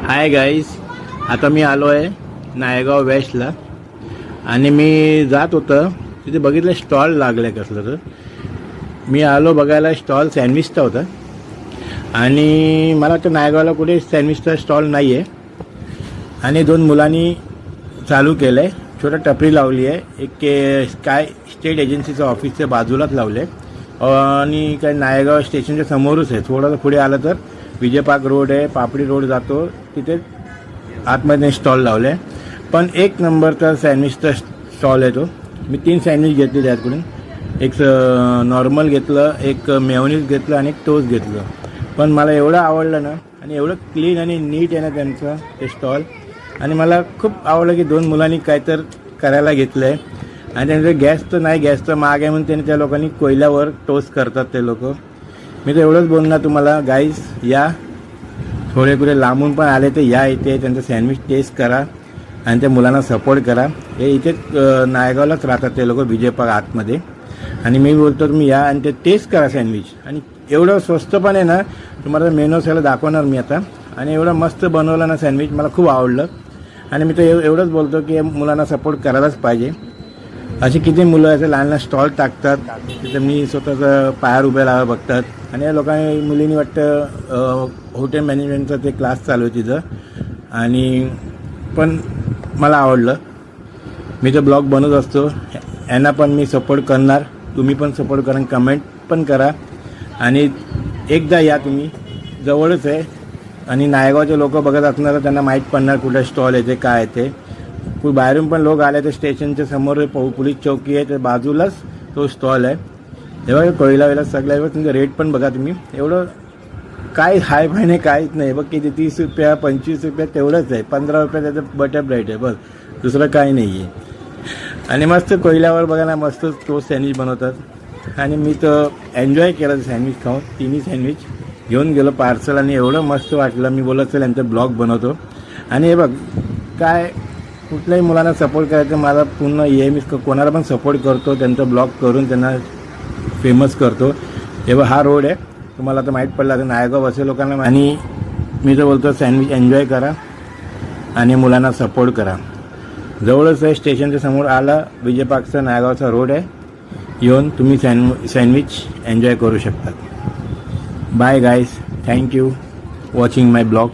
Hi guys, आता मी आलो आहे नायगाव वेस्टला आणि मी जात होतं तिथे बघितलं स्टॉल लागलं कसलं तर मी आलो बघायला. स्टॉल सँडविचचा होता आणि मला वाटतं नायगावला कुठे सँडविचचा स्टॉल नाही आहे. आणि दोन मुलांनी चालू केलं आहे, छोटा टपरी लावली आहे. एक स्काय स्टेट एजन्सीचं ऑफिसच्या बाजूलाच लावलं आहे आणि काय नायगाव स्टेशनच्या समोरच आहे. थोडंसं पुढे आलं तर विजय पार्क रोड आहे, पापडी रोड जातो, तिथे आतमध्ये स्टॉल लावले आहे. पण एक नंबरचा सँडविचचा स्टॉल आहे तो. मी 3 सँडविच घेतले त्याकडून. एक नॉर्मल घेतलं, एक मेयोनीज घेतलं आणि एक टोस्ट घेतलं. पण मला एवढं आवडलं ना, आणि एवढं क्लीन आणि नीट आहे ना त्यांचं ते स्टॉल. आणि मला खूप आवडलं की 2 मुलांनी काहीतरी करायला घेतलं आहे. आणि त्यांचं गॅस तर महाग आहे म्हणून त्यांनी त्या लोकांनी कोयल्यावर टोस्ट करतात ते लोक. मी तर एवढंच बोलणार तुम्हाला, गाईज या, थोडे कुठे लांबून पण आले तर या इथे त्यांचं सँडविच टेस्ट करा आणि त्या मुलांना सपोर्ट करा. हे इथेच नायगावलाच राहतात ते लोक, विजय पार्क आतमध्ये. आणि मी बोलतो तुम्ही या आणि ते टेस्ट करा सँडविच. आणि एवढं स्वस्त पण आहे ना, तुम्हाला मेनू सगळं दाखवणार मी आता. आणि एवढं मस्त बनवलं ना सँडविच, मला खूप आवडलं. आणि मी तर एवढंच बोलतो की मुलांना सपोर्ट करायलाच पाहिजे. असे किती मुलं असे लहान लहान स्टॉल टाकतात, तिथं मी स्वतःचं पायावर उभे राहावं बघतात. आणि या लोकांनी मुलींनी वाटतं हॉटेल मॅनेजमेंटचा ते क्लास चालू आहे तिथं. आणि पण मला आवडलं. मी तर ब्लॉग बनवत असतो, यांना पण मी सपोर्ट करणार. तुम्ही पण सपोर्ट करा, कमेंट पण करा. आणि एकदा या तुम्ही, जवळच आहे. आणि नायगावचे लोक बघत असणार, त्यांना माहीत पडणार कुठे स्टॉल आहे ते काय आहे ते. बाहेरून पण लोक आले तर स्टेशनच्या समोर पोलीस चौकी आहे, त्या बाजूलाच तो स्टॉल आहे. तेव्हा कोयला वेळेला सगळ्या वेळेस तुमचं रेट पण बघा तुम्ही. एवढं काय हाय फाय नाही, काहीच नाही. बघ किती 30 रुपया 25 रुपया तेवढंच आहे. 15 रुपया त्याचं बटर ब्रेड आहे, बघ, दुसरं काही नाही आहे. आणि मस्त कोयल्यावर बघा ना, मस्त तो सँडविच बनवतात. आणि मी तर एन्जॉय केलं सँडविच खाऊन. 3 सँडविच घेऊन गेलो पार्सल आणि एवढं मस्त वाटलं. मी बोलत असेल यांचं ब्लॉग बनवतो. आणि हे बघ काय, कुठल्याही मुलांना सपोर्ट करायचं मला पूर्ण हे, मी कोणाला पण सपोर्ट करतो, त्यांचं ब्लॉग करून त्यांना फेमस करतो. हे बघ हा रोड आहे, तुम्हाला आता माहीत पडला तर नायगाव असे लोकांना. आणि मी तर बोलतो सँडविच एन्जॉय करा आणि मुलांना सपोर्ट करा. जवळच आहे, स्टेशनच्या समोर आला, विजय पार्कचा नायगावचा रोड आहे. येऊन तुम्ही सँडविच एन्जॉय करू शकता. बाय गाईज, थँक्यू वॉचिंग माय ब्लॉग.